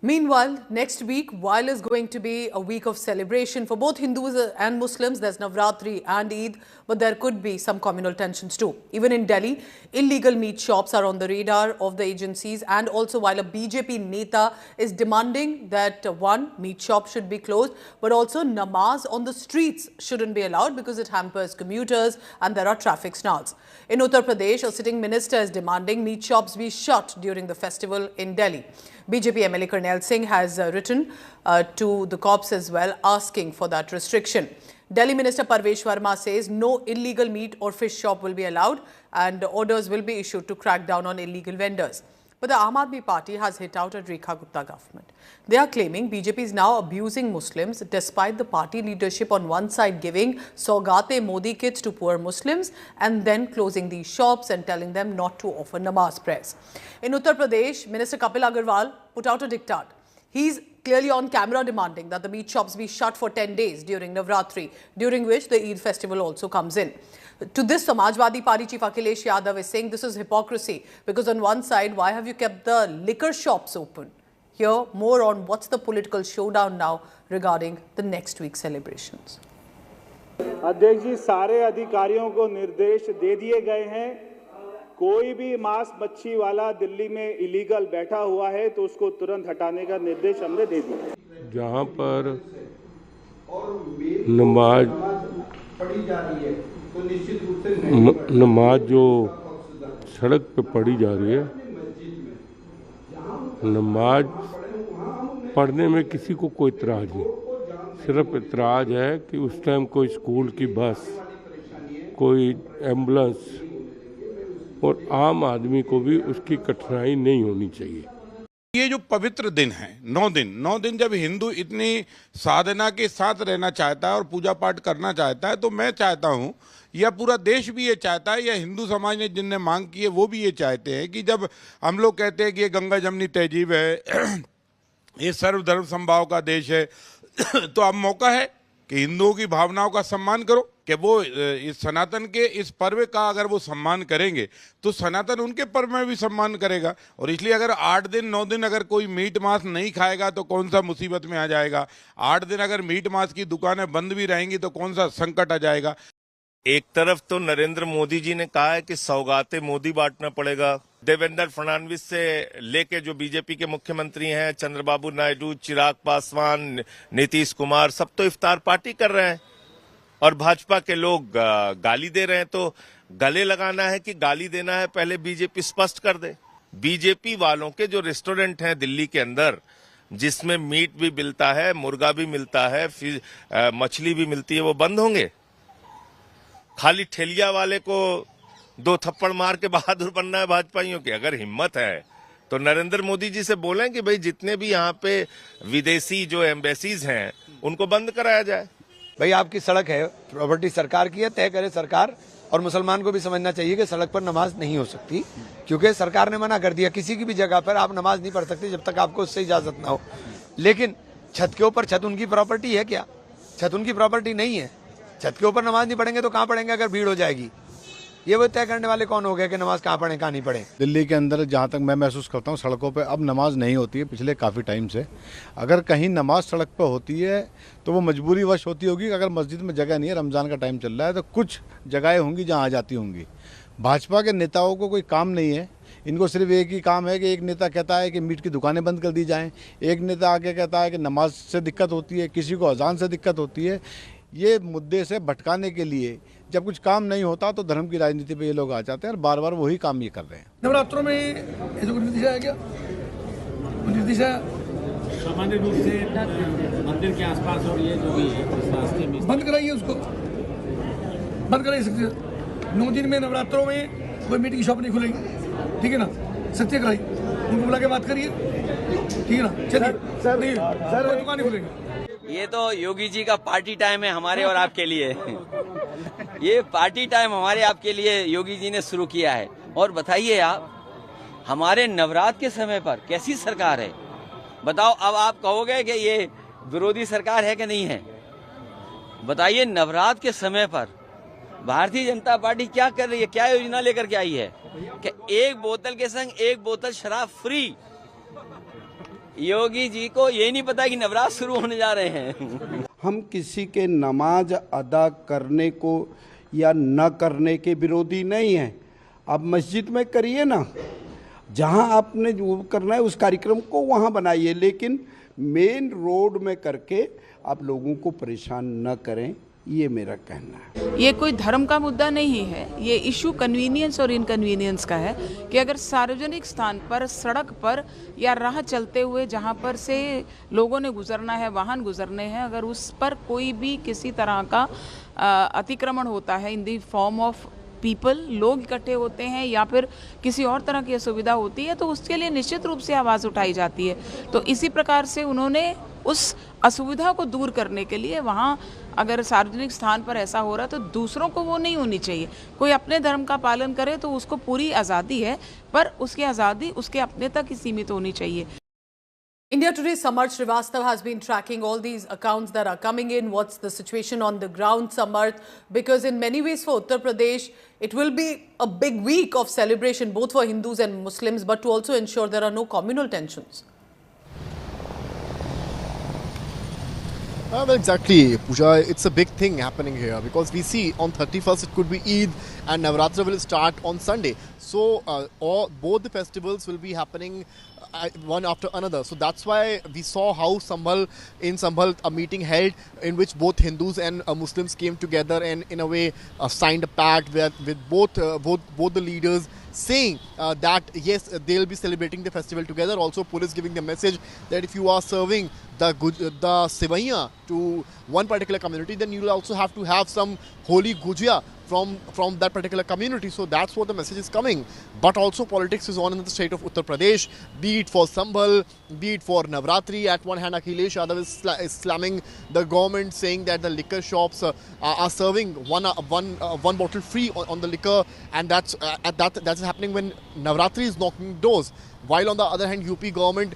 Meanwhile, next week, while is going to be a week of celebration for both Hindus and Muslims, there's Navratri and Eid, but there could be some communal tensions too. Even in Delhi, illegal meat shops are on the radar of the agencies, and also while a BJP Neta is demanding that one, meat shop should be closed, but also namaz on the streets shouldn't be allowed because it hampers commuters and there are traffic snarls. In Uttar Pradesh, a sitting minister is demanding meat shops be shut during the festival in Delhi. BJP MLA Karnail Singh has written to the cops as well, asking for that restriction. Delhi Minister Parvesh Verma says no illegal meat or fish shop will be allowed and orders will be issued to crack down on illegal vendors. But the Aam Aadmi Party has hit out at Rekha Gupta government. They are claiming BJP is now abusing Muslims despite the party leadership on one side giving Saugate Modi kits to poor Muslims and then closing these shops and telling them not to offer namaz prayers. In Uttar Pradesh, Minister Kapil Agarwal put out a diktat. He's clearly on camera demanding that the meat shops be shut for 10 days during Navratri, during which the Eid festival also comes in. To this, Samajwadi Party Chief Akhilesh Yadav is saying this is hypocrisy because on one side, why have you kept the liquor shops open? Here, more on what's the political showdown now regarding the next week's celebrations. अध्यक्ष जी, सारे अधिकारियों को निर्देश दे दिए गए हैं। कोई भी मांस मच्छी वाला दिल्ली में इलीगल बैठा हुआ है तो उसको तुरंत हटाने का निर्देश हमने दे दिया। जहां पर नमाज पढ़ी जा रही है तो निश्चित रूप से नमाज जो सड़क पे पढ़ी जा रही है, नमाज पढ़ने में किसी को कोई इतराज नहीं। सिर्फ इतराज है कि उस टाइम कोई स्कूल की बस, कोई एम्बुलेंस और आम आदमी को भी उसकी कठिनाई नहीं होनी चाहिए। ये जो पवित्र दिन है, 9 दिन जब हिंदू इतनी साधना के साथ रहना चाहता है और पूजा पाठ करना चाहता है, तो मैं चाहता हूँ, या पूरा देश भी ये चाहता है, या हिंदू समाज ने जिनने मांग की है वो भी ये चाहते हैं कि जब हम लोग कहते हैं कि ये गंगा जमनी तहजीब है, ये सर्वधर्म समभाव का देश है, तो अब मौका है कि हिंदुओं की भावनाओं का सम्मान करो, कि वो इस सनातन के इस पर्व का अगर वो सम्मान करेंगे तो सनातन उनके पर्व में भी सम्मान करेगा। और इसलिए अगर 8 दिन 9 दिन अगर कोई मीट मांस नहीं खाएगा तो कौन सा मुसीबत में आ जाएगा, 8 दिन अगर मीट मांस की दुकानें बंद भी रहेंगी तो कौन सा संकट आ जाएगा। एक तरफ तो नरेंद्र मोदी जी ने कहा है कि सौगाते मोदी बांटना पड़ेगा। देवेंद्र फडणवीस से लेके जो बीजेपी के मुख्यमंत्री हैं, चंद्रबाबू नायडू, चिराग पासवान, नीतीश कुमार, सब तो इफ्तार पार्टी कर रहे हैं और भाजपा के लोग गाली दे रहे हैं। तो गले लगाना है कि गाली देना है, पहले बीजेपी स्पष्ट कर दे। बीजेपी वालों के जो रेस्टोरेंट हैं दिल्ली के अंदर, जिसमें मीट भी मिलता है, मुर्गा भी मिलता है, फिर मछली भी मिलती है, वो बंद होंगे। खाली ठेलिया वाले को 2 थप्पड़ मार के बहादुर बनना है भाजपाइयों की। अगर हिम्मत है तो नरेंद्र मोदी जी से बोलें कि भाई जितने भी यहाँ पे विदेशी जो एम्बेसीज हैं उनको बंद कराया जाए। भाई आपकी सड़क है, प्रॉपर्टी सरकार की है, तय करे सरकार। और मुसलमान को भी समझना चाहिए कि सड़क पर नमाज नहीं हो सकती, क्योंकि सरकार ने मना कर दिया। किसी की भी जगह पर आप नमाज नहीं पढ़ सकते जब तक आपको उससे इजाजत ना हो। लेकिन छत के ऊपर, छत उनकी प्रॉपर्टी है क्या? छत उनकी प्रॉपर्टी नहीं है। छत के ऊपर नमाज नहीं पढ़ेंगे तो कहाँ पढ़ेंगे अगर भीड़ हो जाएगी? ये वो तय करने वाले कौन हो गए कि नमाज कहाँ पढ़ें कहाँ नहीं पढ़ें? दिल्ली के अंदर जहाँ तक मैं महसूस करता हूँ, सड़कों पे अब नमाज नहीं होती है पिछले काफ़ी टाइम से। अगर कहीं नमाज सड़क पे होती है तो वो मजबूरी वश होती होगी। अगर मस्जिद में जगह नहीं है, रमज़ान का टाइम चल रहा है, तो कुछ जगहें होंगी जहाँ आ जाती होंगी। भाजपा के नेताओं को कोई काम नहीं है। इनको सिर्फ एक ही काम है कि एक नेता कहता है कि मीट की दुकानें बंद कर दी जाएँ, एक नेता आगे कहता है कि नमाज से दिक्कत होती है, किसी को अजान से दिक्कत होती है। ये मुद्दे से भटकाने के लिए जब कुछ काम नहीं होता तो धर्म की राजनीति पे ये लोग आ जाते हैं और बार बार वही काम ये कर रहे हैं। नवरात्रों में ये जो निर्देश आया क्या? निर्देश सामान्य रूप से मंदिर के आसपास और ये जो भी है रास्ते में बंद कराइए, उसको बंद कराइए सकते। 9 दिन में नवरात्रों में कोई मीट की शॉप नहीं खुलेगी, ठीक है ना? सत्य कराइए, उनको बुला के बात करिए, ठीक है ना? चलिए सर, दुकान नहीं खुलेगी। ये तो योगी जी का पार्टी टाइम है हमारे और आपके लिए। ये पार्टी टाइम हमारे आपके लिए योगी जी ने शुरू किया है। और बताइए आप, हमारे नवरात्र के समय पर कैसी सरकार है बताओ। अब आप कहोगे कि ये विरोधी सरकार है कि नहीं है? बताइए, नवरात्र के समय पर भारतीय जनता पार्टी क्या कर रही है, क्या योजना लेकर के आई है कि 1 बोतल के संग 1 बोतल शराब फ्री। योगी जी को ये नहीं पता कि नवरात्र शुरू होने जा रहे हैं। हम किसी के नमाज अदा करने को या न करने के विरोधी नहीं हैं। आप मस्जिद में करिए ना, जहां आपने जो करना है उस कार्यक्रम को वहां बनाइए, लेकिन मेन रोड में करके आप लोगों को परेशान न करें, ये मेरा कहना है। ये कोई धर्म का मुद्दा नहीं है, ये इशू कन्वीनियंस और इनकन्वीनियंस का है कि अगर सार्वजनिक स्थान पर, सड़क पर या राह चलते हुए जहाँ पर से लोगों ने गुजरना है, वाहन गुजरने हैं, अगर उस पर कोई भी किसी तरह का अतिक्रमण होता है इन दी फॉर्म ऑफ पीपल, लोग इकट्ठे होते हैं या फिर किसी और तरह की असुविधा होती है, तो उसके लिए निश्चित रूप से आवाज़ उठाई जाती है। तो इसी प्रकार से उन्होंने उस असुविधा को दूर करने के लिए वहाँ अगर सार्वजनिक स्थान पर ऐसा हो रहा है तो दूसरों को वो नहीं होनी चाहिए। कोई अपने धर्म का पालन करे तो उसको पूरी आज़ादी है, पर उसकी आज़ादी उसके अपने तक ही सीमित होनी चाहिए। India Today's Samarth Srivastava has been tracking all these accounts that are coming in. What's the situation on the ground, Samarth? Because in many ways for Uttar Pradesh, it will be a big week of celebration both for Hindus and Muslims, but to also ensure there are no communal tensions. Well, exactly, Pooja. It's a big thing happening here because we see on 31st it could be Eid and Navratra will start on Sunday. So both the festivals will be happening one after another. So that's why we saw how in Sambhal a meeting held in which both Hindus and Muslims came together and in a way signed a pact with both the leaders saying that yes, they'll be celebrating the festival together. Also, police giving the message that if you are serving the Sevaiya to one particular community, then you will also have to have some holy gujia from that particular community. So that's what the message is coming. But also politics is on in the state of Uttar Pradesh, be it for Sambhal, be it for Navratri. At one hand, Akhilesh Yadav is slamming the government, saying that the liquor shops are serving one bottle free on the liquor, and that's happening when Navratri is knocking doors. While on the other hand, UP government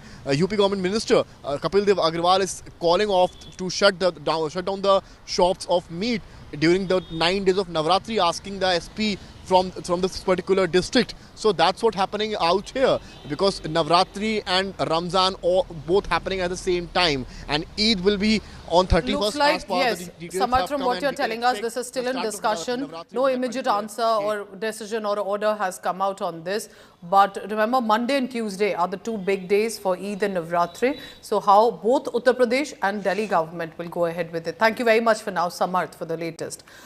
minister Kapil Dev Agrawal is calling off to shut down the shops of meat during the 9 days of Navratri, asking the SP from this particular district. So that's what's happening out here, because Navratri and Ramzan are both happening at the same time, and Eid will be on 31st. Looks like, yes, Samarth, from what you're telling us, this is still in discussion. No immediate answer or decision or order has come out on this. But remember, Monday and Tuesday are the two big days for Eid and Navratri. So how both Uttar Pradesh and Delhi government will go ahead with it. Thank you very much for now, Samarth, for the latest.